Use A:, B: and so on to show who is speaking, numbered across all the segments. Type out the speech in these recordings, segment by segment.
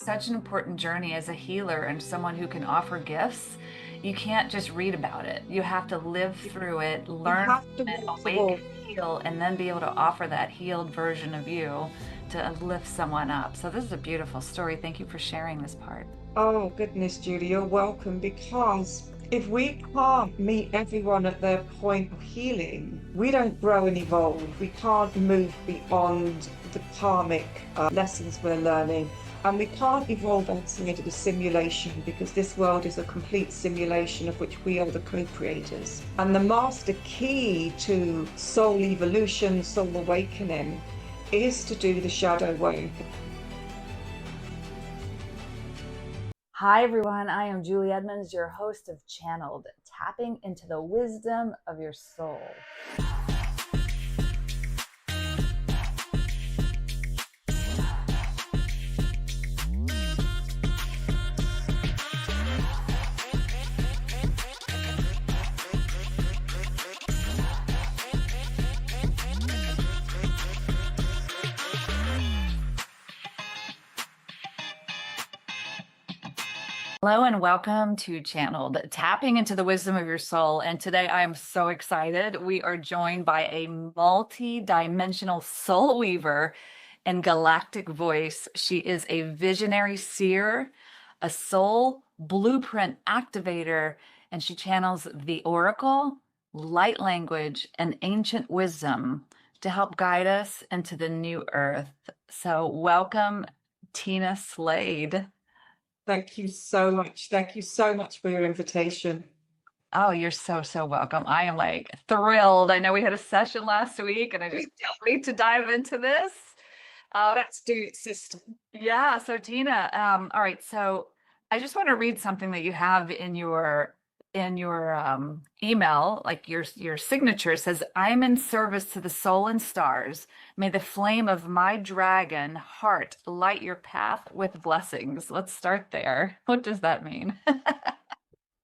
A: such an important journey as a healer and someone who can offer gifts. You can't just read about it. You have to live through it,
B: You
A: learn
B: have to
A: from it,
B: walk the
A: awake,
B: walk.
A: heal, and then be able to offer that healed version of you to lift someone up. So this is a beautiful story. Thank you for sharing this part.
B: Oh, goodness, Julie, you're welcome. Because if we can't meet everyone at their point of healing, we don't grow and evolve. We can't move beyond the karmic lessons we're learning. And we can't evolve outside of the simulation because this world is a complete simulation of which we are the co-creators. And the master key to soul evolution, soul awakening, is to do the shadow work.
A: Hi, everyone. I am Julie Edmonds, your host of Channeled, tapping into the wisdom of your soul. Hello and welcome to Channeled, tapping into the wisdom of your soul. And today I am so excited. We are joined by a multi-dimensional soul weaver and galactic voice. She is a visionary seer, a soul blueprint activator, and she channels the oracle, light language, and ancient wisdom to help guide us into the new earth. So welcome, Tina Slade.
B: Thank you so much. Thank you so much for your invitation.
A: Oh, you're so welcome. I am like thrilled. I know we had a session last week and I just can't wait to dive into this.
B: Let's do it, sister.
A: Yeah, so Tina, all right, so I just want to read something that you have in your email, like your signature says, I'm in service to the soul and stars. May the flame of my dragon heart light your path with blessings. Let's start there. What does that mean?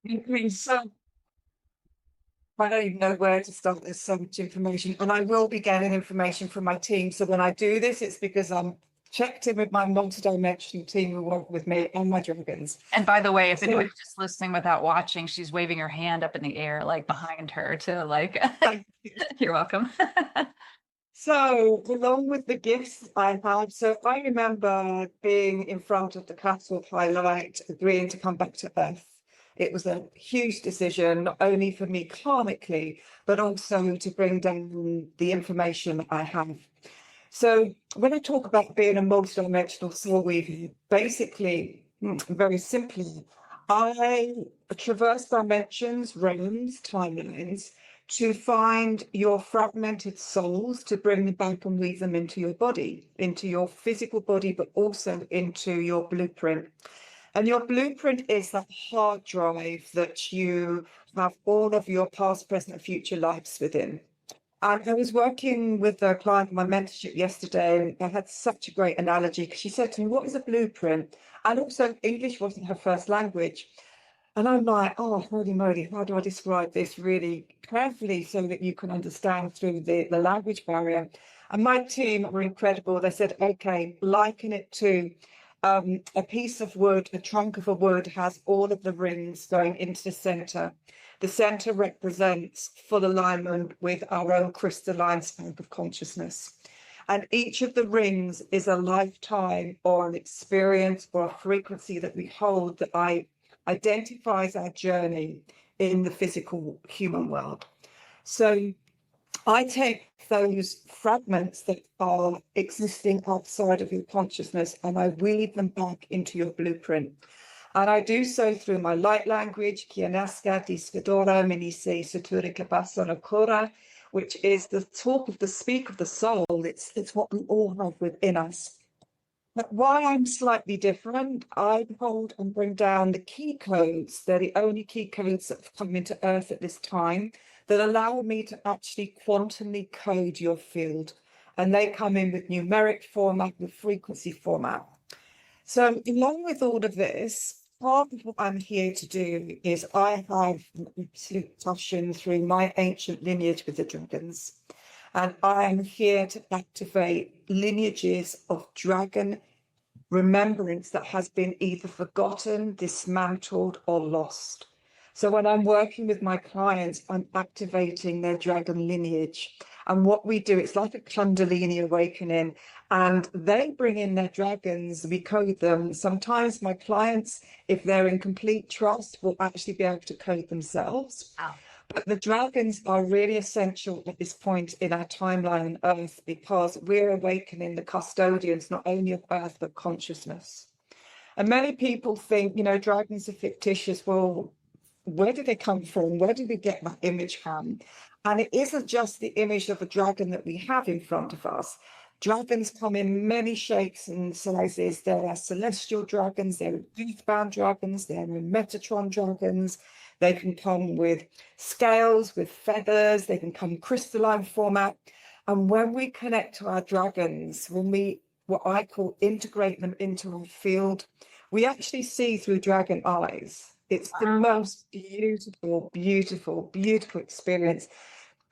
B: Okay, so I don't even know where to start. There's so much information, and I will be getting information from my team. So when I do this, it's because I'm checked in with my multidimensional team who work with me and my dragons.
A: And by the way, if
B: So
A: anybody's just listening without watching, she's waving her hand up in the air, like behind her to like,
B: thank you.
A: you're welcome.
B: So, along with the gifts I had, so I remember being in front of the castle of High Light, agreeing to come back to Earth. It was a huge decision, not only for me karmically, but also to bring down the information that I have. So, when I talk about being a multidimensional soul weaver, basically, very simply, I traverse dimensions, realms, timelines to find your fragmented souls, to bring them back and weave them into your body, into your physical body, but also into your blueprint. And your blueprint is that hard drive that you have all of your past, present, and future lives within. And I was working with a client in my mentorship yesterday, and I had such a great analogy because she said to me, what is a blueprint? And also, English wasn't her first language. And I'm like, oh, holy moly, how do I describe this really carefully so that you can understand through the language barrier? And my team were incredible. They said, okay, liken it to a piece of wood, a trunk of a wood has all of the rings going into the center. The center represents full alignment with our own crystalline spark of consciousness. And each of the rings is a lifetime or an experience or a frequency that we hold that identifies our journey in the physical human world. So I take those fragments that are existing outside of your consciousness and I weave them back into your blueprint. And I do so through my light language, Kianaska, Discadora, Minise, Saturika Basana, which is the talk of the speak of the soul. It's what we all have within us. But why I'm slightly different, I hold and bring down the key codes. They're the only key codes that have come into Earth at this time that allow me to actually quantumly code your field. And they come in with numeric format, with frequency format. So along with all of this, part of what I'm here to do is I have an absolute passion through my ancient lineage with the dragons. And I'm here to activate lineages of dragon remembrance that has been either forgotten, dismantled, or lost. So when I'm working with my clients, I'm activating their dragon lineage. And what we do, it's like a Kundalini awakening, and they bring in their dragons, we code them. Sometimes my clients, if they're in complete trust, will actually be able to code themselves.
A: Wow.
B: But the dragons are really essential at this point in our timeline on Earth because we're awakening the custodians, not only of Earth, but consciousness. And many people think, dragons are fictitious. Well, where did they come from? Where did we get that image from? And it isn't just the image of a dragon that we have in front of us. Dragons come in many shapes and sizes. There are celestial dragons, there are youth-bound dragons, there are Metatron dragons. They can come with scales, with feathers, they can come crystalline format. And when we connect to our dragons, when we, what I call, integrate them into our field, we actually see through dragon eyes. It's the most beautiful, beautiful, beautiful experience.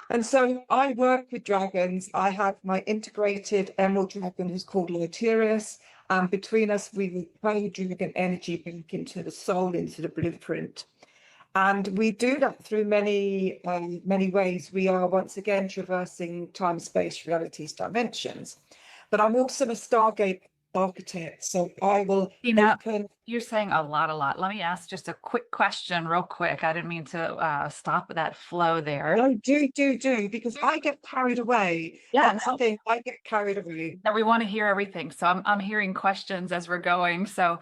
B: And so I work with dragons. I have my integrated emerald dragon who's called Lytirius. And between us, we play dragon energy back into the soul, into the blueprint. And we do that through many ways. We are once again traversing time, space, realities, dimensions. But I'm also a stargate architect, so I will open.
A: You're saying a lot. Let me ask just a quick question, real quick. I didn't mean to stop that flow there.
B: No, do, because I get carried away.
A: Yeah,
B: That's the thing. I get carried away.
A: no, we want to hear everything. So I'm hearing questions as we're going. So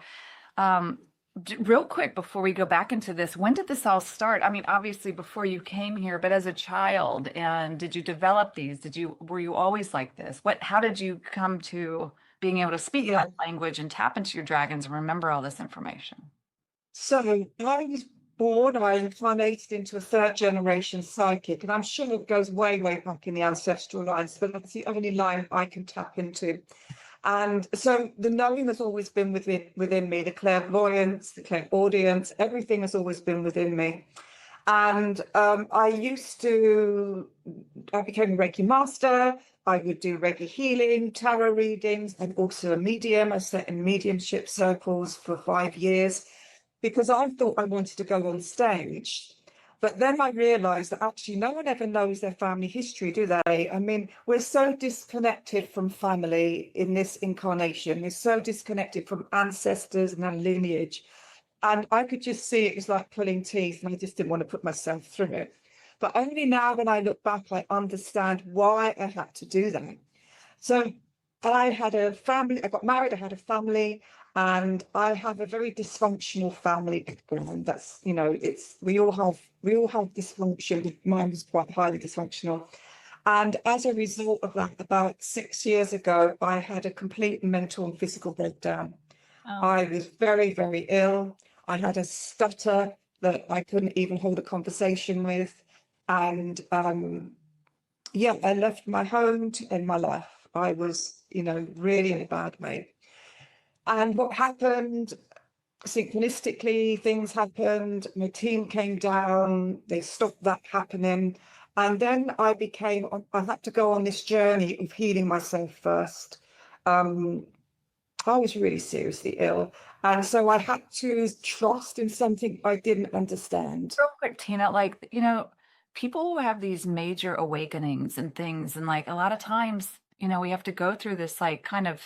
A: real quick before we go back into this, when did this all start? I mean, obviously before you came here, but as a child, and did you develop these? Were you always like this? How did you come to being able to speak that language and tap into your dragons and remember all this information?
B: So I was born, I incarnated into a third generation psychic, and I'm sure it goes way, way back in the ancestral lines, but that's the only line I can tap into. And so the knowing has always been within me, the clairvoyance, the clairaudience, everything has always been within me. And I became a Reiki master. I would do Reiki healing, tarot readings, and also a medium. I sat in mediumship circles for 5 years because I thought I wanted to go on stage. But then I realized that actually no one ever knows their family history, do they? I mean, we're so disconnected from family in this incarnation. We're so disconnected from ancestors and our lineage. And I could just see it was like pulling teeth, and I just didn't want to put myself through it. But only now when I look back, I understand why I had to do that. So I had a family, I got married, I had a family, and I have a very dysfunctional family background. That's, we all have dysfunction. Mine was quite highly dysfunctional. And as a result of that, about 6 years ago, I had a complete mental and physical breakdown.
A: Oh.
B: I was very, very ill. I had a stutter that I couldn't even hold a conversation with. And I left my home to end my life. I was, really in a bad way. And what happened, synchronistically, things happened. My team came down, they stopped that happening. And then I had to go on this journey of healing myself first. I was really seriously ill. And so I had to trust in something I didn't understand.
A: Real quick, Tina, people have these major awakenings and things, and a lot of times, we have to go through this kind of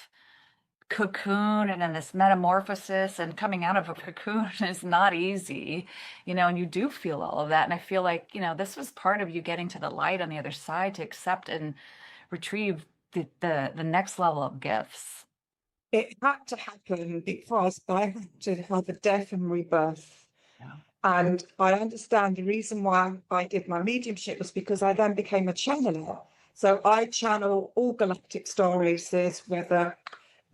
A: cocoon and then this metamorphosis, and coming out of a cocoon is not easy, and you do feel all of that. And I feel like, this was part of you getting to the light on the other side to accept and retrieve the next level of gifts.
B: It had to happen because I had to have a death and rebirth.
A: Yeah.
B: And I understand the reason why I did my mediumship was because I then became a channeler. So I channel all galactic star races, whether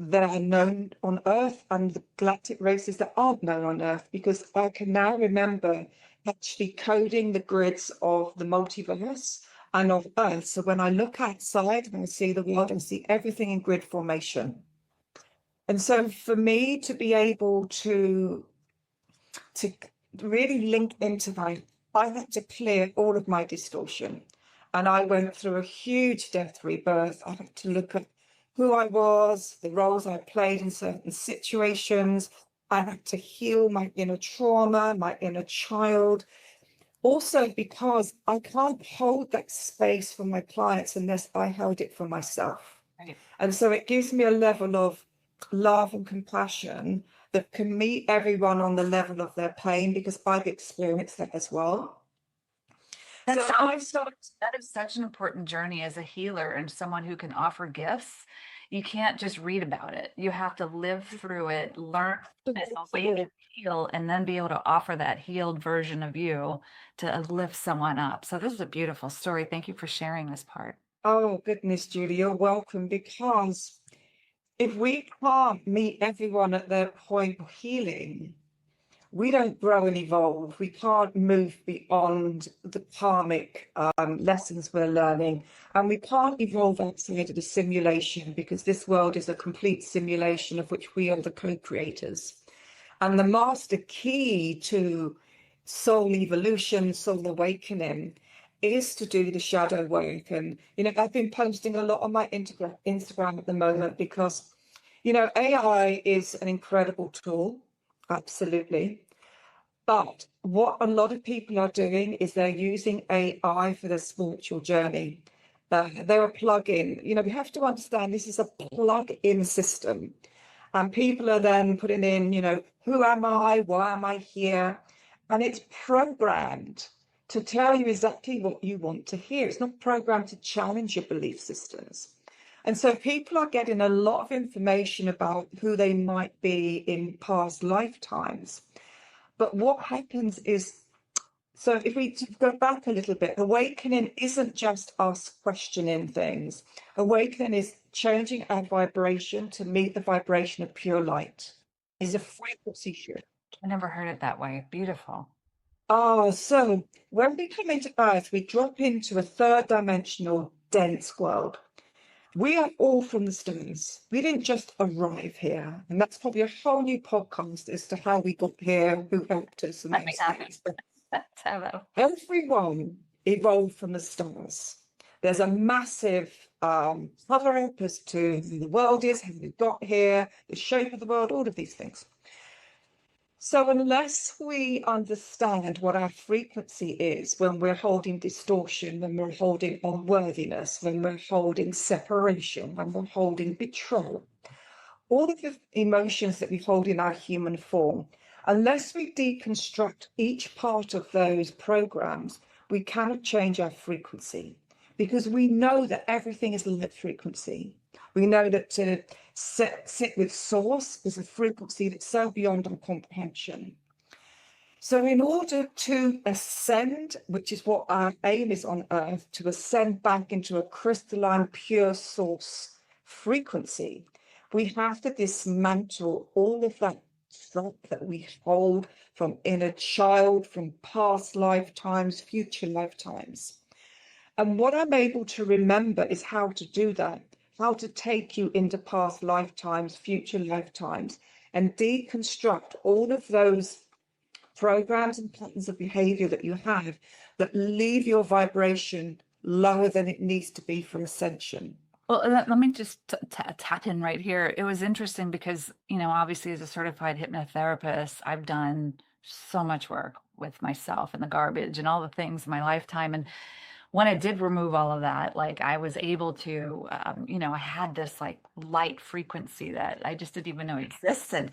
B: they're known on Earth, and the galactic races that aren't known on Earth, because I can now remember actually coding the grids of the multiverse and of Earth. So when I look outside and I see the world, I see everything in grid formation. And so for me to be able to really link into that, I had to clear all of my distortion. And I went through a huge death rebirth. I had to look at who I was, the roles I played in certain situations. I had to heal my inner trauma, my inner child. Also, because I can't hold that space for my clients unless I held it for myself.
A: Right.
B: And so it gives me a level of love and compassion that can meet everyone on the level of their pain, because I've experienced that as well.
A: That's
B: So I've started.
A: that is such an important journey as a healer and someone who can offer gifts. You can't just read about it. You have to live through it, learn it, awaken, heal, and then be able to offer that healed version of you to lift someone up. So this is a beautiful story. Thank you for sharing this part.
B: Oh, goodness, Julie, you're welcome. Because if we can't meet everyone at their point of healing, we don't grow and evolve. We can't move beyond the karmic lessons we're learning. And we can't evolve outside of the simulation, because this world is a complete simulation of which we are the co-creators. And the master key to soul evolution, soul awakening, is to do the shadow work. And, I've been posting a lot on my Instagram at the moment because, AI is an incredible tool. Absolutely. But what a lot of people are doing is they're using AI for their spiritual journey. They're a plug-in. We have to understand this is a plug-in system. And people are then putting in, who am I? Why am I here? And it's programmed to tell you exactly what you want to hear. It's not programmed to challenge your belief systems. And so people are getting a lot of information about who they might be in past lifetimes. But what happens is, so if we go back a little bit, awakening isn't just us questioning things. Awakening is changing our vibration to meet the vibration of pure light. Is a frequency shift.
A: I never heard it that way. Beautiful.
B: So when we come into Earth, we drop into a third dimensional dense world. We are all from the stars. We didn't just arrive here. And that's probably a whole new podcast as to how we got here, who helped us, and
A: Let me
B: those
A: have
B: things.
A: it. Let's have it.
B: Everyone evolved from the stars. There's a massive cover up as to who the world is, how we got here, the shape of the world, all of these things. So unless we understand what our frequency is when we're holding distortion, when we're holding unworthiness, when we're holding separation, when we're holding betrayal, all of the emotions that we hold in our human form, unless we deconstruct each part of those programs, we cannot change our frequency, because we know that everything is light frequency. We know that to sit with source is a frequency that's so beyond our comprehension. So in order to ascend, which is what our aim is on Earth, to ascend back into a crystalline, pure source frequency, we have to dismantle all of that stuff that we hold from inner child, from past lifetimes, future lifetimes. And what I'm able to remember is how to do that, how to take you into past lifetimes, future lifetimes, and deconstruct all of those programs and patterns of behavior that you have that leave your vibration lower than it needs to be for ascension.
A: Well, let me just tap in right here. It was interesting because, obviously as a certified hypnotherapist, I've done so much work with myself and the garbage and all the things in my lifetime. And when I did remove all of that, like I was able to, I had this like light frequency that I just didn't even know existed.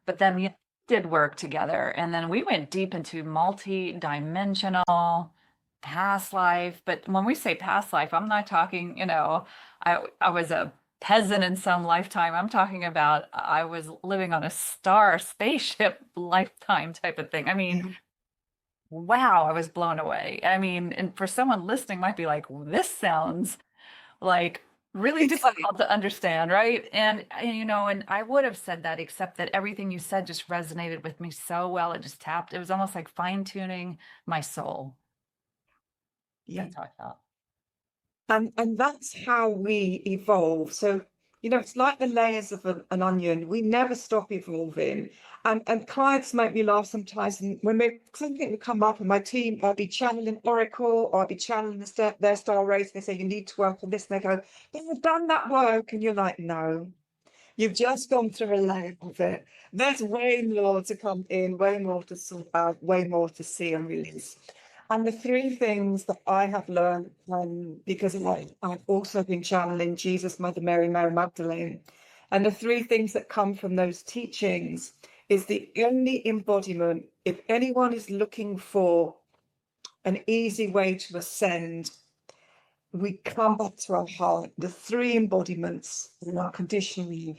A: But then we did work together, and then we went deep into multi-dimensional past life. But when we say past life, I'm not talking, I was a peasant in some lifetime. I'm talking about I was living on a star spaceship lifetime type of thing. I mean, wow, I was blown away. I mean, and for someone listening might be like, well, this sounds like really difficult to understand, right? And I would have said that, except that everything you said just resonated with me so well. It just tapped. It was almost like fine-tuning my soul.
B: Yeah.
A: That's how I felt.
B: And that's how we evolve. So You know, it's like the layers of an onion. We never stop evolving. And clients make me laugh sometimes. And when something would come up in my team, I'll be channeling Oracle or I'll be channeling their star race. They say, you need to work on this. And they go, but you've done that work. And you're like, no, you've just gone through a layer of it. There's way more to come in, way more to sort out, way more to see and release. And the three things that I have learned, because I've also been channeling Jesus, Mother Mary, Mary Magdalene, and the three things that come from those teachings is the only embodiment. If anyone is looking for an easy way to ascend, we come back to our heart. The three embodiments are unconditional love,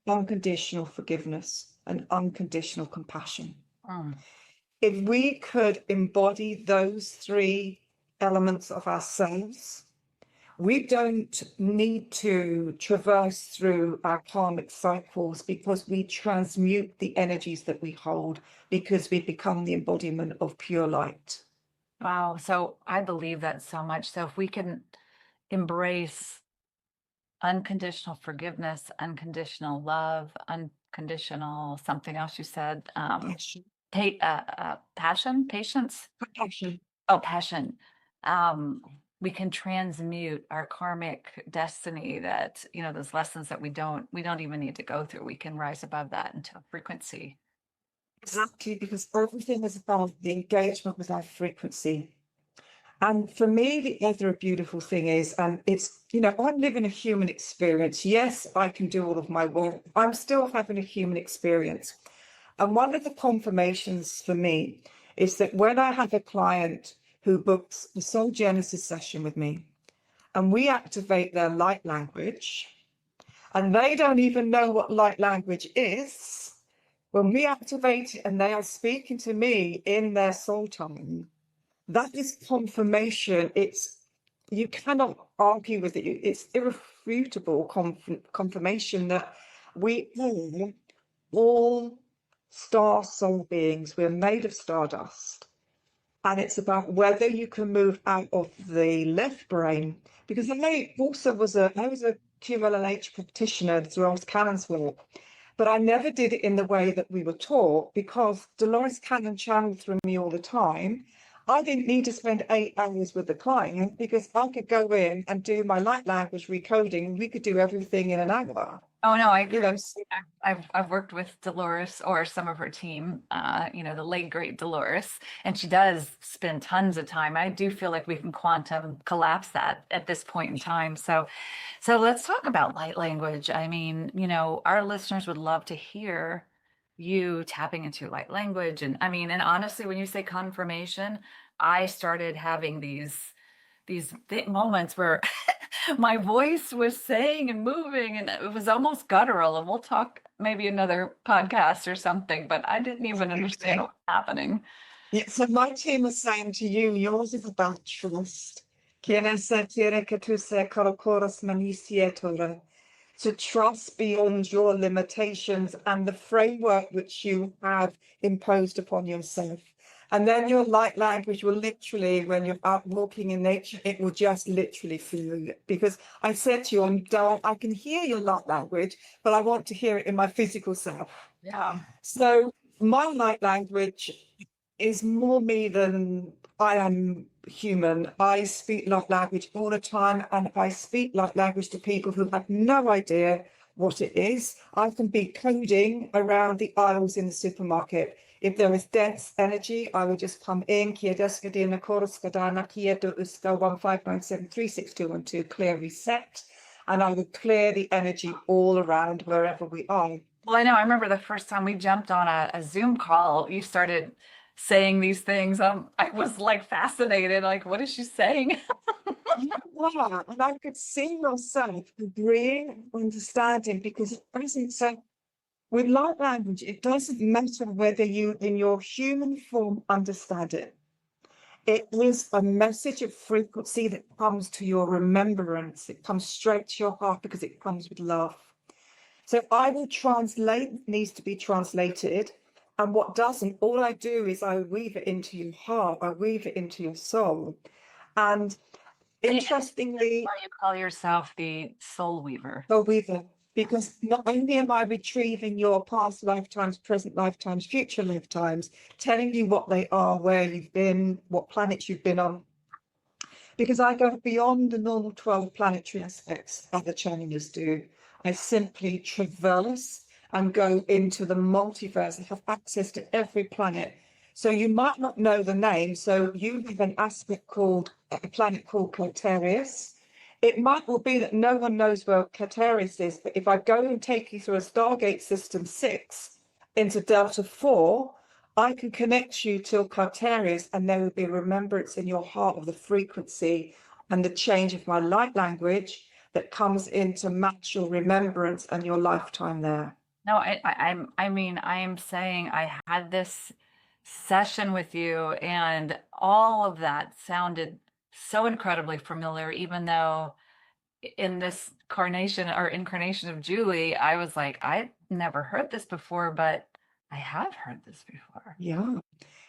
B: unconditional forgiveness, and unconditional compassion.
A: Mm.
B: If we could embody those three elements of ourselves, we don't need to traverse through our karmic cycles because we transmute the energies that we hold because we become the embodiment of pure light.
A: Wow. So I believe that so much. So if we can embrace unconditional forgiveness, unconditional love, unconditional something else you said,
B: Passion.
A: passion, patience.
B: Compassion.
A: Oh, passion. Um, we can transmute our karmic destiny that, those lessons that we don't even need to go through. We can rise above that into a frequency.
B: Exactly, because everything is about the engagement with our frequency. And for me, the other beautiful thing is, and it's, I'm living a human experience. Yes, I can do all of my work. I'm still having a human experience. And one of the confirmations for me is that when I have a client who books a soul genesis session with me and we activate their light language, and they don't even know what light language is, when we activate it and they are speaking to me in their soul time, that is confirmation. You cannot argue with it. It's irrefutable confirmation that we all star soul beings. We're made of stardust. And it's about whether you can move out of the left brain, because I was a QLLH practitioner through Dolores Cannon's work, but I never did it in the way that we were taught because Dolores Cannon channeled through me all the time. I didn't need to spend 8 hours with the client because I could go in and do my light language recoding. We could do everything in an hour.
A: Oh no,
B: You know,
A: I've worked with Dolores or some of her team, the late great Dolores, and she does spend tons of time. I do feel like we can quantum collapse that at this point in time. So let's talk about light language. I mean, our listeners would love to hear you tapping into light language. And I mean, and honestly, when you say confirmation, I started having these big moments where my voice was saying and moving and it was almost guttural, and we'll talk maybe another podcast or something, but I didn't even understand what was happening.
B: yeah, so my team was saying to you, yours is about trust. To trust beyond your limitations and the framework which you have imposed upon yourself. And then your light language will literally, when you're out walking in nature, it will just literally feel it. Because I said to you, I can hear your light language, but I want to hear it in my physical self.
A: Yeah.
B: So my light language is more me than I am human. I speak light language all the time, and I speak light language to people who have no idea what it is. I can be coding around the aisles in the supermarket. If there is dense energy, I will just come in, clear reset, and I will clear the energy all around wherever we are.
A: Well, I know. I remember the first time we jumped on a Zoom call, you started saying these things. I was like fascinated, like, what is she saying?
B: Yeah, and I could see myself agreeing, understanding, because it doesn't say with light language, it doesn't matter whether you in your human form understand it. It is a message of frequency that comes to your remembrance. It comes straight to your heart because it comes with love. So I will translate what needs to be translated. And what doesn't, all I do is I weave it into your heart, I weave it into your soul. And interestingly,
A: Or you call yourself the soul weaver.
B: soul weaver. because not only am I retrieving your past lifetimes, present lifetimes, future lifetimes, telling you what they are, where you've been, what planets you've been on, because I go beyond the normal 12 planetary aspects other channelers do. I simply traverse and go into the multiverse and have access to every planet. So you might not know the name. So you have an aspect called a planet called Coherence. It might well be that no one knows where Coherence is, but if I go and take you through a Stargate System 6 into Delta 4, I can connect you to Carterius, and there will be remembrance in your heart of the frequency and the change of my light language that comes in to match your remembrance and your lifetime there.
A: No, I mean, I am saying I had this session with you, and all of that sounded so incredibly familiar, even though in this carnation or incarnation of Julie, I was like, I never heard this before, but I have heard this before.
B: Yeah,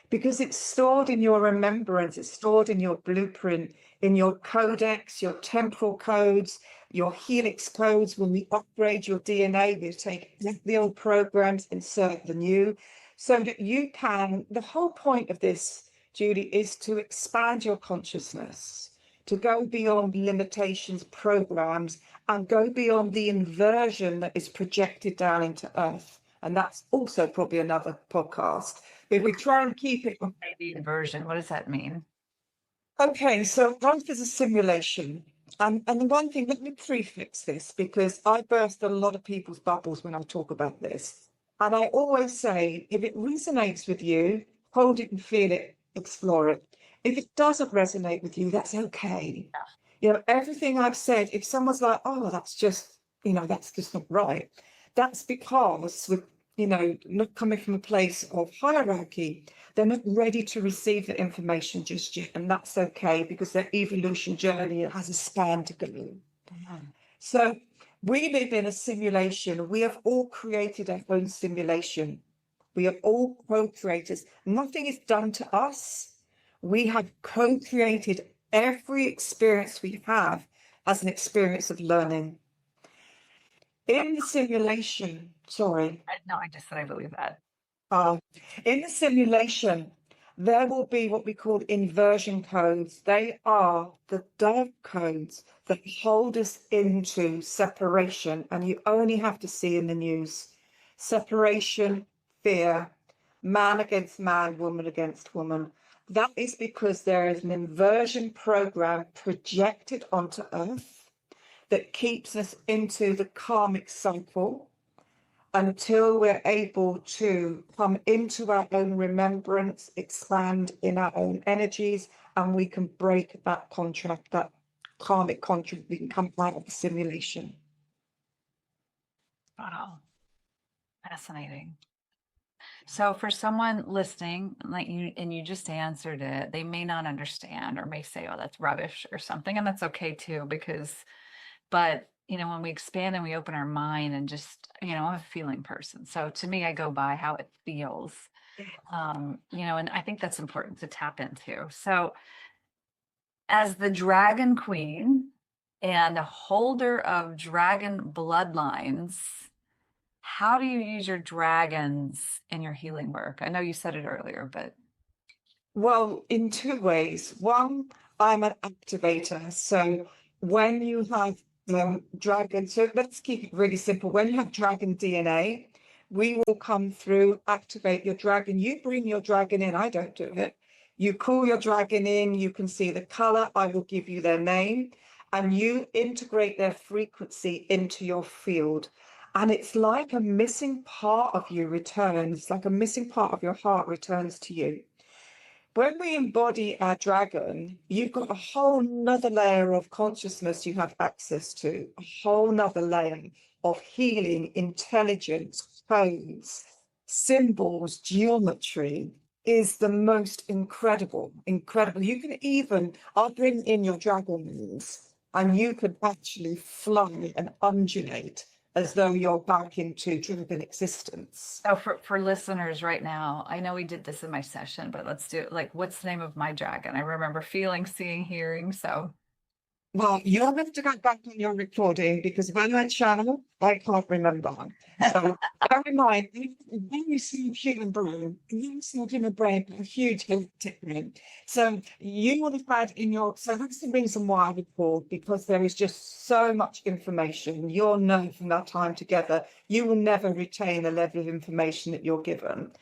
B: because it's stored in your remembrance, it's stored in your blueprint, in your codex, your temporal codes, your helix codes. When we upgrade your DNA, we take the old programs, insert the new, so that you can. The whole point of this, Judy, is to expand your consciousness, to go beyond limitations, programs, and go beyond the inversion that is projected down into Earth. And that's also probably another podcast. If we try and keep it.
A: The inversion, what does that mean?
B: Okay, so life is a simulation. And the one thing, let me prefix this because I burst a lot of people's bubbles when I talk about this. And I always say, if it resonates with you, hold it and feel it, explore it. If it doesn't resonate with you, that's okay. You know, everything I've said, if someone's like, oh, that's just not right, that's because with, not coming from a place of hierarchy, they're not ready to receive the information just yet. And that's okay because their evolution journey has a span to go. So we live in a simulation. We have all created our own simulation. We are all co-creators. Nothing is done to us. We have co-created every experience we have as an experience of learning. In the simulation, sorry.
A: No, I just said I believe that.
B: In the simulation, there will be what we call inversion codes. They are the dark codes that hold us into separation, and you only have to see in the news separation, fear, man against man, woman against woman. That is because there is an inversion program projected onto Earth that keeps us into the karmic cycle until we're able to come into our own remembrance, expand in our own energies, and we can break that contract, that karmic contract, we can come out of the simulation.
A: Wow, fascinating. So for someone listening, like you, and you just answered it, they may not understand or may say, oh, that's rubbish or something. And that's okay too, but when we expand and we open our mind and just, I'm a feeling person. So to me, I go by how it feels. And I think that's important to tap into. So as the Dragon Queen and a holder of dragon bloodlines, how do you use your dragons in your healing work? I know you said it earlier, but
B: Well, in two ways. One, I'm an activator. So when you have dragon, so let's keep it really simple. When you have dragon DNA, we will come through, activate your dragon. You bring your dragon in, I don't do it. You call your dragon in, you can see the color, I will give you their name, and you integrate their frequency into your field. And it's like a missing part of you returns, like a missing part of your heart returns to you. When we embody our dragon, you've got a whole nother layer of consciousness you have access to, a whole nother layer of healing, intelligence, codes, symbols, geometry is the most incredible, incredible. You can even, I'll bring in your dragons and you can actually fly and undulate as though you're back into dragon existence.
A: so for listeners right now, I know we did this in my session, but let's do it. Like, what's the name of my dragon? I remember feeling, seeing, hearing. So
B: Well, you'll have to go back on your recording because when I channel, I can't remember. So bear in mind, when you see human brain, you see human brain a huge difference. So you would have had in your, so that's the reason why I record, because there is just so much information. You'll know from that time together, you will never retain the level of information that you're given.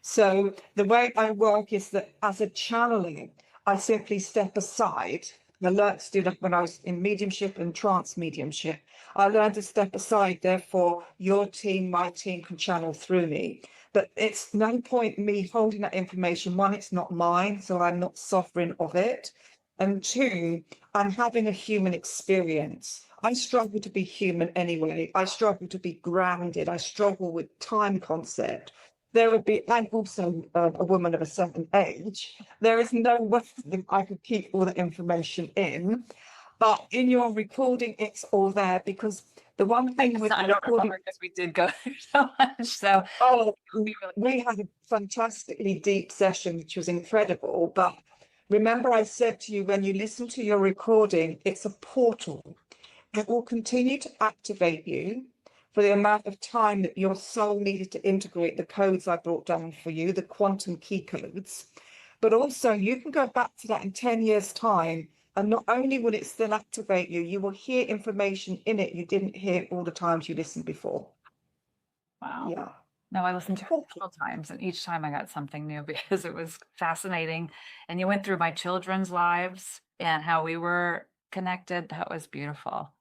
B: So the way I work is that as a channeling, I simply step aside. I learned to do that when I was in mediumship and trance mediumship. I learned to step aside, therefore your team, my team can channel through me. But it's no point me holding that information. One, it's not mine, so I'm not sovereign of it. And two, I'm having a human experience. I struggle to be human anyway. I struggle to be grounded. I struggle with time concept. There would be, I'm also a woman of a certain age. There is no way that I could keep all the information in, but in your recording, it's all there because the one thing with
A: I
B: the
A: don't
B: recording,
A: remember because we did go through so much. So
B: oh,
A: we really,
B: we had a fantastically deep session, which was incredible. But remember, I said to you, when you listen to your recording, it's a portal. It will continue to activate you for the amount of time that your soul needed to integrate the codes I brought down for you, the quantum key codes. But also, you can go back to that in 10 years' time, and not only will it still activate you, you will hear information in it you didn't hear all the times you listened before.
A: wow.
B: Yeah.
A: No, I listened to it several times, and each time I got something new because it was fascinating. And you went through my children's lives and how we were connected. That was beautiful.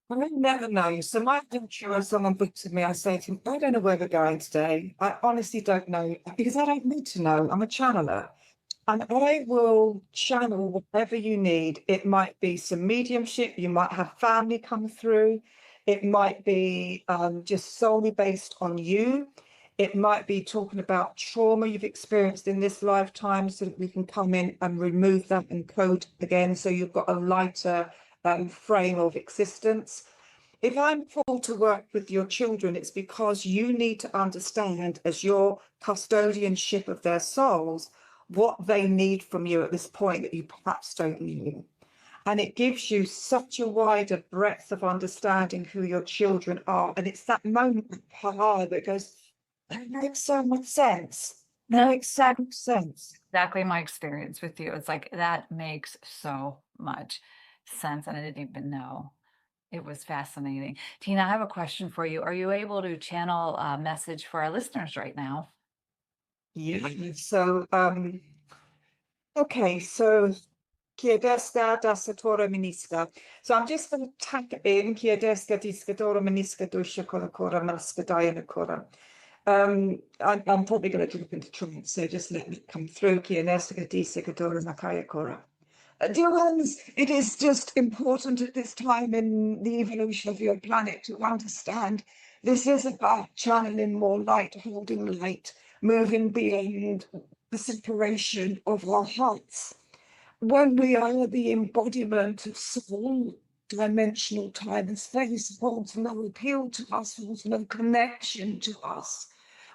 B: I never know. So my future, if someone books with me, I say to them, I don't know where we're going today. I honestly don't know because I don't need to know. I'm a channeler. And I will channel whatever you need. It might be some mediumship, you might have family come through, it might be just solely based on you. It might be talking about trauma you've experienced in this lifetime so that we can come in and remove that and code again so you've got a lighter frame of existence. If I'm called to work with your children, it's because you need to understand, as your custodianship of their souls, what they need from you at this point that you perhaps don't know. And it gives you such a wider breadth of understanding who your children are. And it's that moment of aha that goes, that makes so much sense. That makes so much sense.
A: Exactly my experience with you. It's like that makes so much sense, and I didn't even know. It was fascinating. Tina, I have a question for you. Are you able to channel a message for our listeners right now?
B: Yeah. So, okay, so Chiedesca dasatora meniska. So I'm just going to tap in Chiedesca discatora meniska dusha colacora mascadina cora. I'm probably going to drop into trance, so just let me come through. Chiedesca discatora makaya cora. Dear ones, it is just important at this time in the evolution of your planet to understand this is about channeling more light, holding light, moving beyond the separation of our hearts. When we are the embodiment of soul, dimensional time and space holds no appeal to us, holds no connection to us.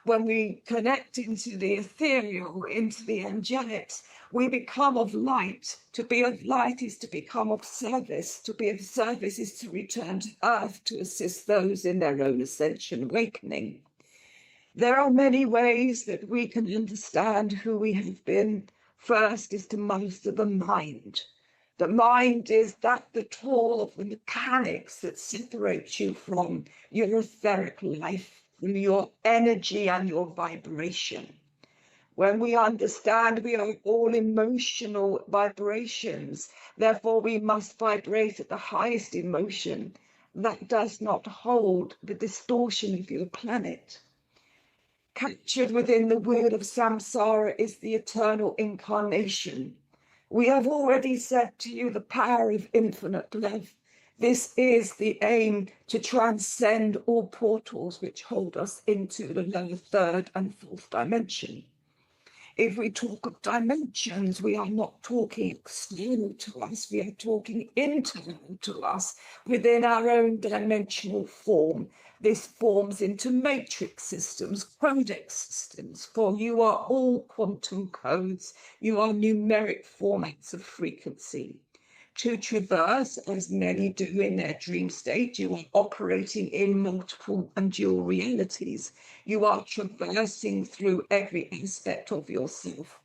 B: When we connect into the ethereal, into the angelics, we become of light. To be of light is to become of service. To be of service is to return to earth to assist those in their own ascension awakening. There are many ways that we can understand who we have been. First is to master the mind. The mind is that the tool of the mechanics that separates you from your etheric life, from your energy and your vibration. When we understand we are all emotional vibrations, therefore we must vibrate at the highest emotion. That does not hold the distortion of your planet. Captured within the wheel of samsara is the eternal incarnation. We have already said to you the power of infinite love. This is the aim to transcend all portals which hold us into the lower third and fourth dimension. If we talk of dimensions, we are not talking external to us, we are talking internal to us within our own dimensional form. This forms into matrix systems, codex systems, for you are all quantum codes, you are numeric formats of frequency. To traverse, as many do in their dream state, you are operating in multiple and dual realities. You are traversing through every aspect of yourself.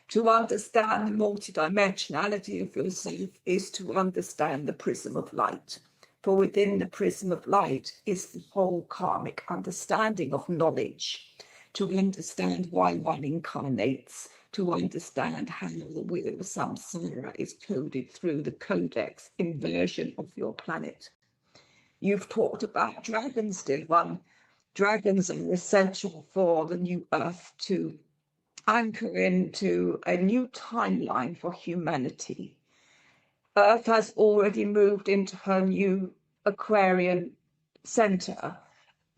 B: To understand the multidimensionality of yourself is to understand the prism of light. For within the prism of light is the whole karmic understanding of knowledge. To understand why one incarnates, to understand how the wheel of samsara is coded through the codex inversion of your planet. You've talked about dragons, dear one. Dragons are essential for the new earth to anchor into a new timeline for humanity. Earth has already moved into her new Aquarian center.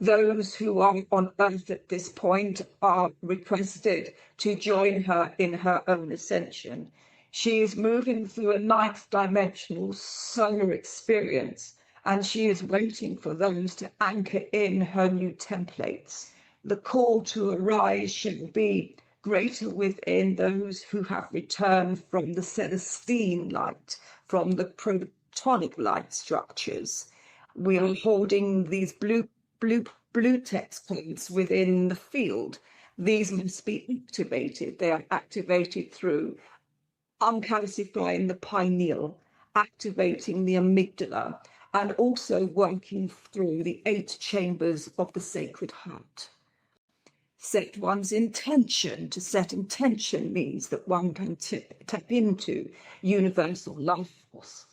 B: Those who are on Earth at this point are requested to join her in her own ascension. She is moving through a ninth dimensional solar experience, and she is waiting for those to anchor in her new templates. The call to arise shall be greater within those who have returned from the Celestine light, from the protonic light structures. We are holding these blue text codes within the field. These must be activated. They are activated through uncalcifying the pineal, activating the amygdala, and also working through the 8 chambers of the sacred heart. Set one's intention. To set intention means that one can tap into universal life force.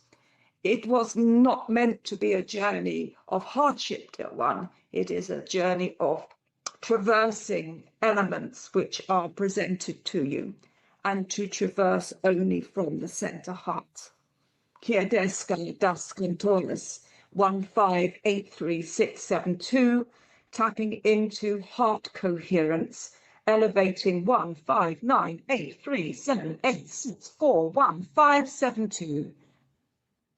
B: It was not meant to be a journey of hardship, dear one. It is a journey of traversing elements which are presented to you, and to traverse only from the center heart. Kiedeska das Cantores 1583672, tapping into heart coherence, elevating 1598378641572.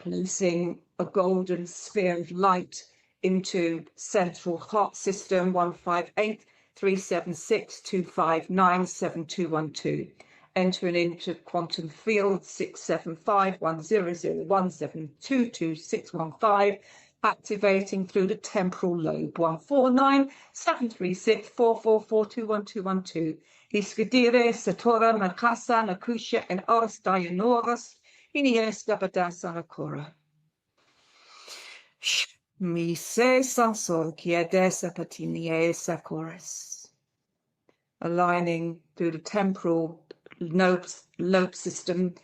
B: Placing a golden sphere of light into central heart system 1583762597212, entering into quantum field 6751001722615, activating through the temporal lobe 1497364442121. Iskadire satora makasa nakusha and os dianoros. Iniesta badasana Mi se saso kiadesa patiniesa chorus. Aligning through the temporal lobe system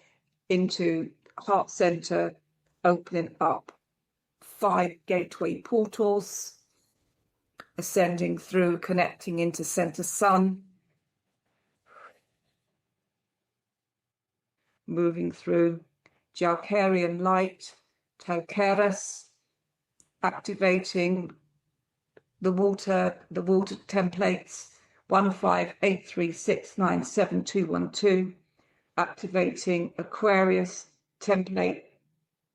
B: into heart center, opening up 5 gateway portals, ascending through, connecting into center sun, moving through Jalkarian light, Taukeras, activating the water templates 15836972212, activating Aquarius template,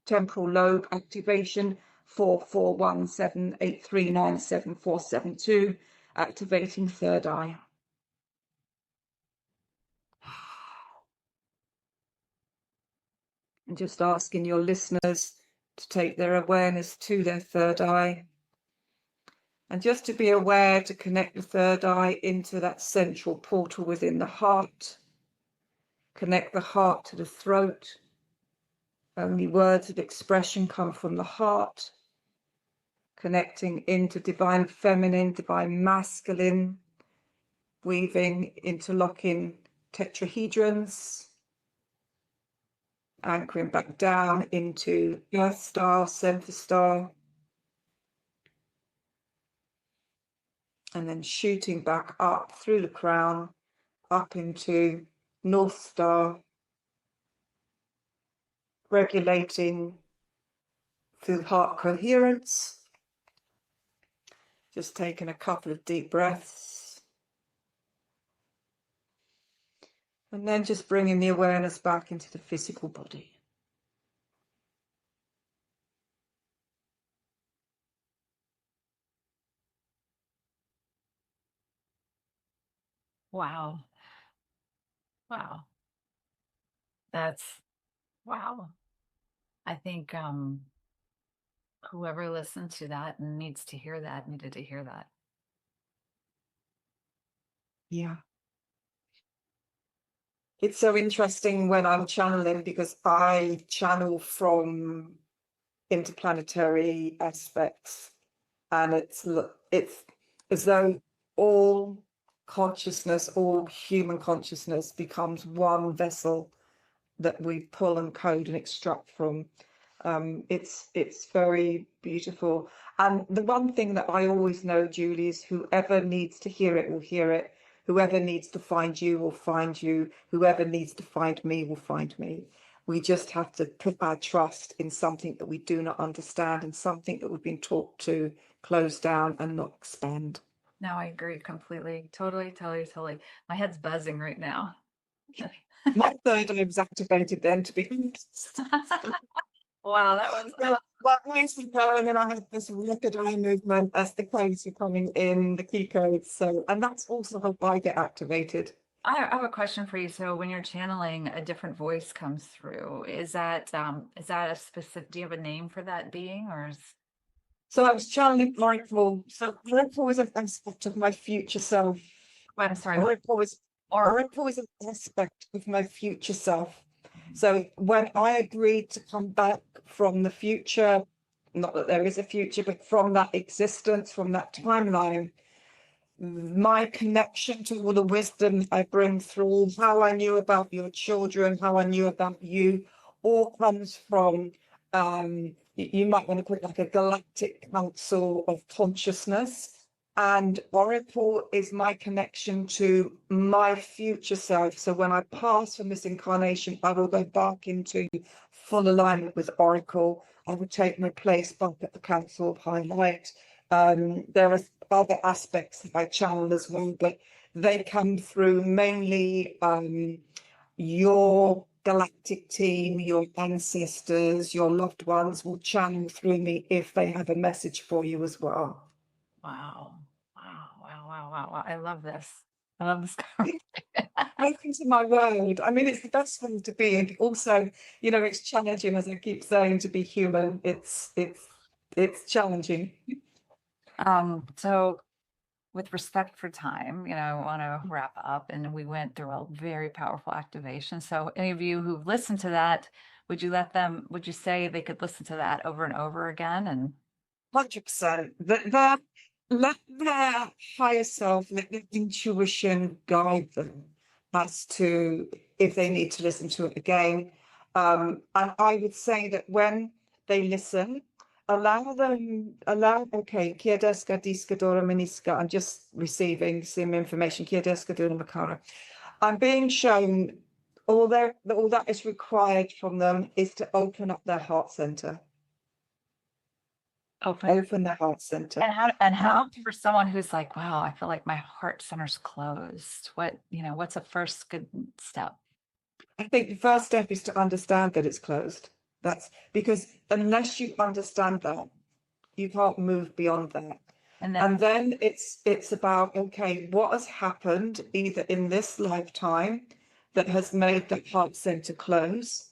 B: temporal lobe activation 441783974772, activating third eye. And just asking your listeners to take their awareness to their third eye. And just to be aware to connect the third eye into that central portal within the heart. Connect the heart to the throat. Only words of expression come from the heart. Connecting into divine feminine, divine masculine. Weaving, interlocking tetrahedrons. Anchoring back down into Earth Star, Center Star. And then shooting back up through the crown, up into North Star, regulating through heart coherence. Just taking a couple of deep breaths. And then just bringing the awareness back into the physical body.
A: Wow. Wow. That's wow. I think whoever listened to that and needs to hear that needed to hear that.
B: Yeah. It's so interesting when I'm channeling because I channel from interplanetary aspects, and it's as though all consciousness, all human consciousness becomes one vessel that we pull and code and extract from. It's very beautiful. And the one thing that I always know, Julie, is whoever needs to hear it will hear it. Whoever needs to find you will find you. Whoever needs to find me will find me. We just have to put our trust in something that we do not understand and something that we've been taught to close down and not expand.
A: No, I agree completely. Totally, totally, totally. My head's buzzing right now.
B: My third eye was activated then, to be honest.
A: Wow, that was
B: Well, eyes were going, and I had this rapid eye movement as the codes were coming in, the key codes. So, and that's also how I get activated.
A: I have a question for you. So when you're channeling, a different voice comes through. Is that a specific, do you have a name for that being or is
B: So I was channeling Oracle. So Oracle is an aspect of my future self.
A: I'm sorry, what
B: Oracle is
A: or
B: Oracle is an aspect of my future self. So when I agreed to come back from the future, not that there is a future, but from that existence, from that timeline, my connection to all the wisdom I bring through, how I knew about your children, how I knew about you, all comes from, you might want to call it like a galactic council of consciousness. And Oracle is my connection to my future self. So when I pass from this incarnation, I will go back into full alignment with Oracle. I will take my place back at the Council of High Light. There are other aspects that I channel as well, but they come through mainly your galactic team, your ancestors, your loved ones will channel through me if they have a message for you as well.
A: wow. Wow, wow, wow, wow, wow. I love this. I love this conversation.
B: Welcome to my world. I mean, it's the best one to be. And also, you know, it's challenging, as I keep saying, to be human. It's challenging.
A: So with respect for time, I want to wrap up and we went through a very powerful activation. So any of you who've listened to that, would you say they could listen to that over and over again? And
B: 100%. That let their higher self, let their intuition guide them as to if they need to listen to it again. And I would say that when they listen, okay, kia deska, diska, dora, miniska, I'm just receiving some information, kia deska, dora, makara. I'm being shown all that is required from them is to open up their heart center.
A: open.
B: Open the heart center.
A: And how for someone who's like, wow, I feel like my heart center's closed. What's a first good step?
B: I think the first step is to understand that it's closed. That's because unless you understand that, you can't move beyond that.
A: And then
B: And then it's about, okay, what has happened either in this lifetime that has made the heart center close?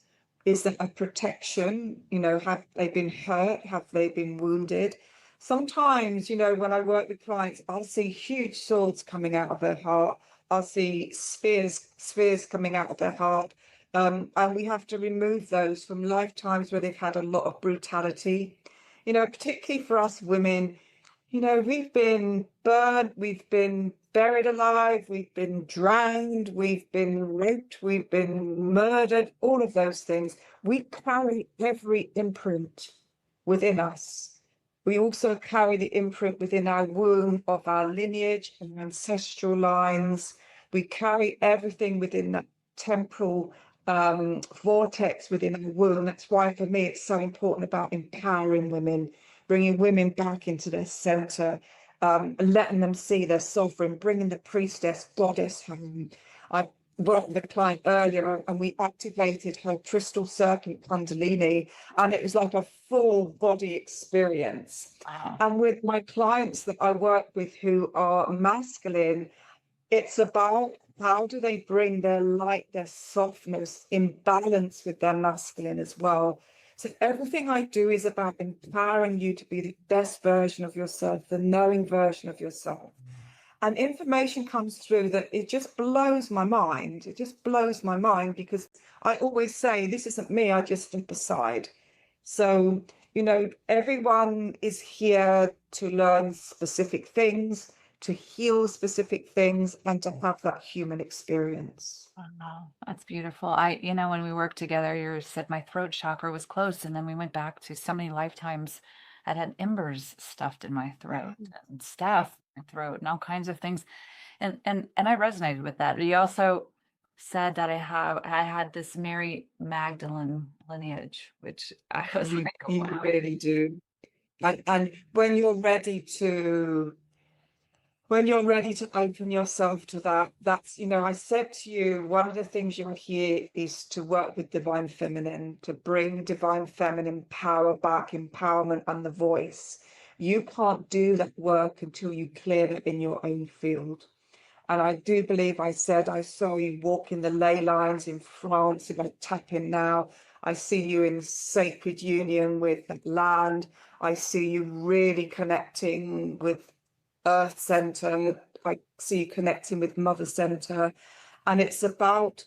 B: Is there a protection? Have they been hurt? Have they been wounded? Sometimes, when I work with clients, I'll see huge swords coming out of their heart. I'll see spears coming out of their heart. And we have to remove those from lifetimes where they've had a lot of brutality. Particularly for us women, we've been burned, we've been buried alive, we've been drowned, we've been raped, we've been murdered, all of those things. We carry every imprint within us. We also carry the imprint within our womb of our lineage and ancestral lines. We carry everything within that temporal vortex within our womb. That's why, for me, it's so important about empowering women, bringing women back into their center, letting them see their sovereign, bringing the priestess goddess home. I worked with a client earlier and we activated her crystal serpent Kundalini, and it was like a full body experience.
A: wow.
B: And with my clients that I work with who are masculine, it's about how do they bring their light, their softness in balance with their masculine as well. So everything I do is about empowering you to be the best version of yourself, the knowing version of yourself. And information comes through that it just blows my mind. It just blows my mind because I always say, this isn't me, I just step aside. So, everyone is here to learn specific things, to heal specific things, and to have that human experience.
A: Wow, that's beautiful. When we worked together, you said my throat chakra was closed, and then we went back to so many lifetimes. I had embers stuffed in my throat and staph in my throat and all kinds of things. And I resonated with that. You also said that I had this Mary Magdalene lineage, which I was
B: You,
A: like,
B: you
A: wow.
B: really do. And when you're ready to open yourself to that, I said to you, one of the things you're here is to work with divine feminine, to bring divine feminine power back, empowerment and the voice. You can't do that work until you clear it in your own field. And I do believe I said I saw you walking the ley lines in France, if I tap in now. I see you in sacred union with the land. I see you really connecting with Earth Center. I see you connecting with Mother Center. And it's about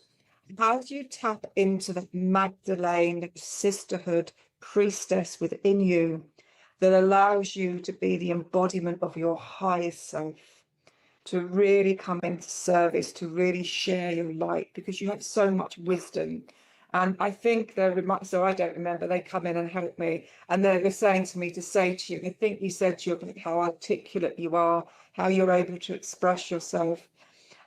B: how do you tap into that Magdalene sisterhood priestess within you that allows you to be the embodiment of your highest self, to really come into service, to really share your light, because you have so much wisdom. And I think so I don't remember, they come in and help me, and they were saying to me to say to you, I think you said to you how articulate you are, how you're able to express yourself.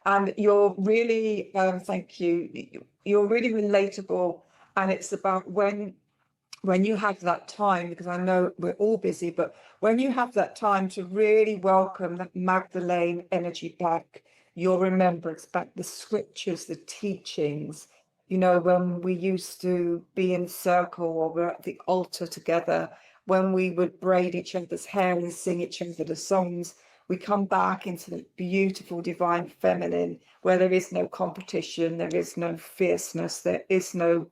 B: And you're really, thank you, you're really relatable. And it's about when you have that time, because I know we're all busy, but when you have that time to really welcome that Magdalene energy back, your remembrance back, the scriptures, the teachings, when we used to be in circle or we're at the altar together, when we would braid each other's hair and sing each other the songs, we come back into the beautiful divine feminine where there is no competition, there is no fierceness, there is no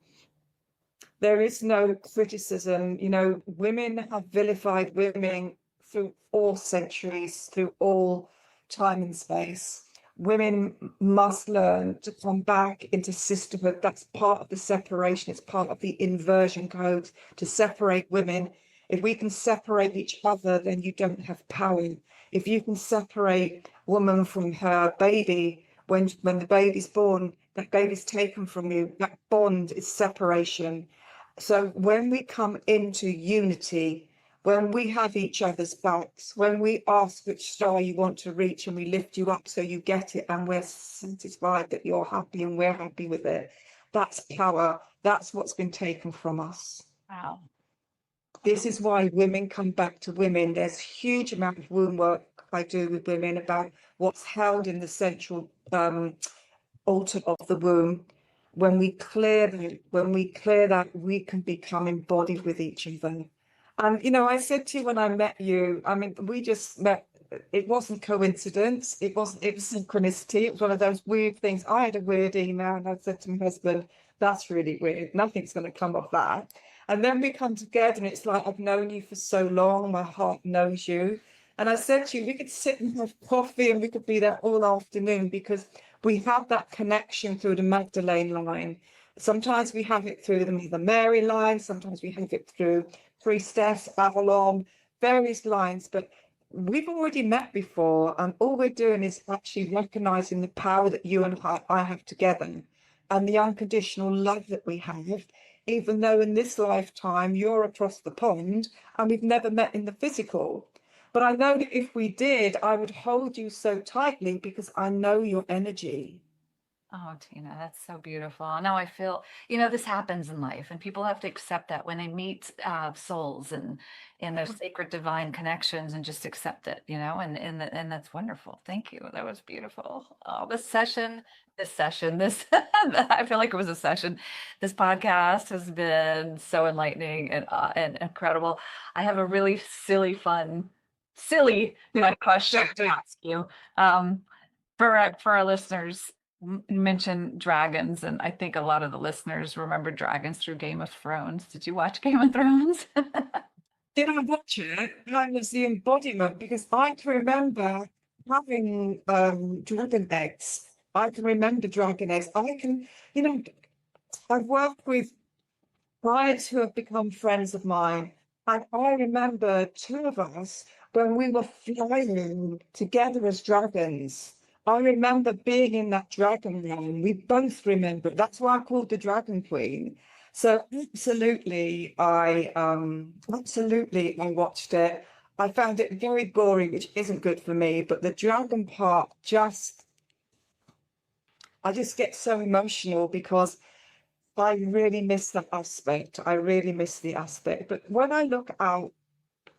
B: criticism. Women have vilified women through all centuries, through all time and space. Women must learn to come back into sisterhood. That's part of the separation. It's part of the inversion code to separate women. If we can separate each other, then you don't have power. If you can separate woman from her baby, when the baby's born, that baby's taken from you. That bond is separation. So when we come into unity, when we have each other's backs, when we ask which star you want to reach and we lift you up so you get it and we're satisfied that you're happy and we're happy with it, that's power. That's what's been taken from us.
A: Wow.
B: This is why women come back to women. There's huge amount of womb work I do with women about what's held in the central altar of the womb. When we clear that, we can become embodied with each other. And I said to you when I met you, I mean, we just met. It wasn't coincidence. It was synchronicity. It was one of those weird things. I had a weird email and I said to my husband, that's really weird. Nothing's going to come of that. And then we come together and it's like, I've known you for so long. My heart knows you. And I said to you, we could sit and have coffee and we could be there all afternoon because we have that connection through the Magdalene line. Sometimes we have it through the Mother Mary line, sometimes we have it through Priestess, Avalon, various lines, but we've already met before, and all we're doing is actually recognizing the power that you and I have together and the unconditional love that we have, even though in this lifetime you're across the pond and we've never met in the physical. But I know that if we did, I would hold you so tightly because I know your energy.
A: Oh, Tina, that's so beautiful. Now I feel, this happens in life, and people have to accept that when they meet souls and those sacred divine connections, and just accept it, and that's wonderful. Thank you. That was beautiful. Oh, this I feel like it was a session. This podcast has been so enlightening and incredible. I have a really silly question to ask you. For our listeners. You mentioned dragons, and I think a lot of the listeners remember dragons through Game of Thrones. Did you watch Game of Thrones?
B: Did I watch it? I was the embodiment because I can remember having dragon eggs. I can remember dragon eggs. I can, you know, I've worked with clients who have become friends of mine. And I remember two of us when we were flying together as dragons. I remember being in that dragon realm. We both remember it. That's why I called the Dragon Queen. So absolutely I watched it. I found it very boring, which isn't good for me, but the dragon part I just get so emotional because I really miss that aspect. I really miss the aspect. But when I look out,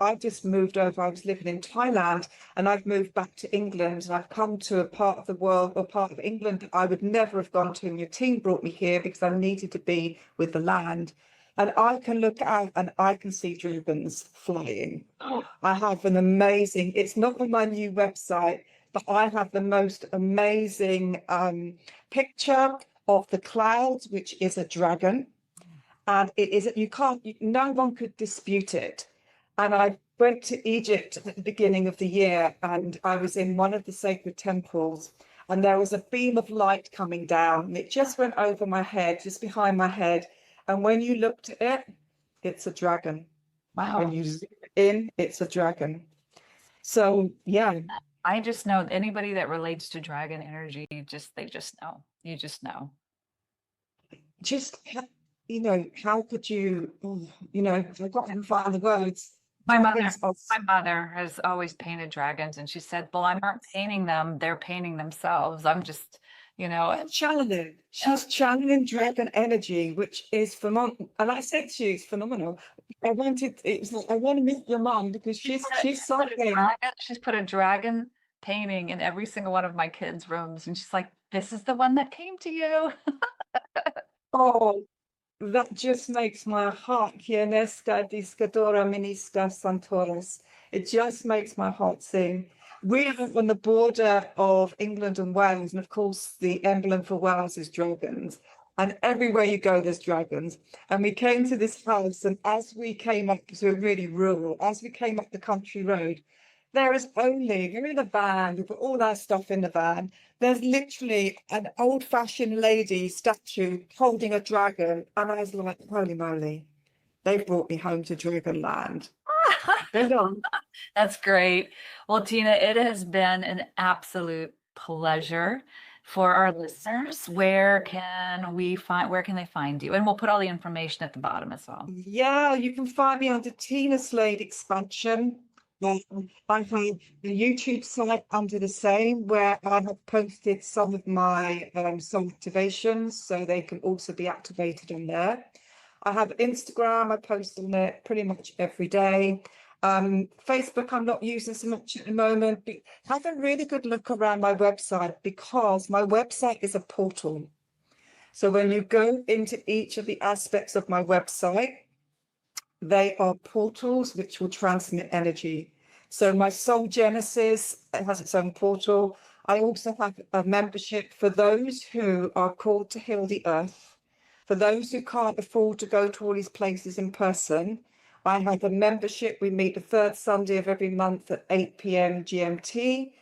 B: I just moved over. I was living in Thailand and I've moved back to England and I've come to a part of the world or part of England that I would never have gone to. And your team brought me here because I needed to be with the land. And I can look out and I can see dragons flying. I have an amazing, it's not on my new website, but I have the most amazing picture of the clouds, which is a dragon. And it is, no one could dispute it. And I went to Egypt at the beginning of the year and I was in one of the sacred temples and there was a beam of light coming down and it just went over my head, just behind my head. And when you looked at it, it's a dragon. When
A: Wow.
B: you zoom in, it's a dragon. So yeah,
A: I just know anybody that relates to dragon energy, they just know. You just know.
B: just how could you, I've got to find the words.
A: My mother,
B: Dragons are
A: my mother has always painted dragons, and she said, "Well, I'm not painting them; they're painting themselves. I'm just, you know."
B: channeling.
A: uh,
B: She's channeling dragon energy, which is phenomenal. And I said she's phenomenal. It was like, I want to meet your mom because she's something.
A: She's put a dragon painting in every single one of my kids' rooms, and she's like, "This is the one that came to you."
B: Oh, that just makes my heart. Kieneska discadora minisca santoris. It just makes my heart sing. We are on the border of England and Wales, and of course, the emblem for Wales is dragons. And everywhere you go, there's dragons. And we came to this house, and as we came up, because we're really rural, as we came up the country road, we're in a van, we put all our stuff in the van. There's literally an old-fashioned lady statue holding a dragon, and I was like, holy moly, they brought me home to Dragonland. Hold on.
A: That's great. Well, Tina, it has been an absolute pleasure for our listeners. Where can they find you? And we'll put all the information at the bottom as well.
B: Yeah, you can find me under Tina Slade Expansion. I have a YouTube site under the same where I have posted some of my soul activations, so they can also be activated on there. I have Instagram, I post on it pretty much every day. Facebook, I'm not using so much at the moment, but have a really good look around my website because my website is a portal. So when you go into each of the aspects of my website, they are portals which will transmit energy. So my Soul Genesis has its own portal. I also have a membership for those who are called to heal the earth. For those who can't afford to go to all these places in person, I have a membership. We meet the third Sunday of every month at 8 p.m. GMT.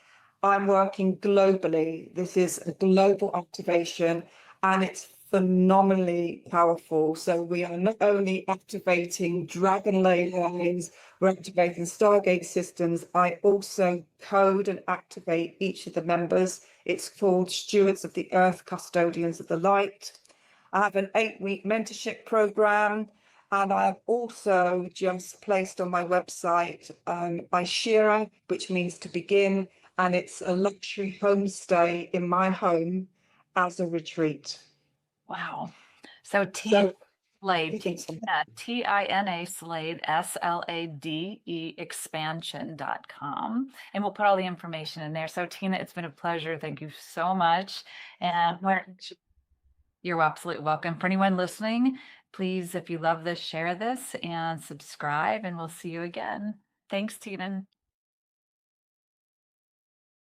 B: I'm working globally. This is a global activation and it's phenomenally powerful. So we are not only activating dragon ley lines, we're activating stargate systems. I also code and activate each of the members. It's called Stewards of the Earth, Custodians of the Light. I have an 8-week mentorship program. And I've also just placed on my website by Shira, which means to begin. And it's a luxury homestay in my home as a retreat.
A: Wow. So Tina
B: So
A: Slade,
B: you think so?
A: Tina Slade, SLADE expansion.com. And we'll put all the information in there. So Tina, it's been a pleasure. Thank you so much. And you're absolutely welcome. For anyone listening, please, if you love this, share this and subscribe, and we'll see you again. Thanks, Tina.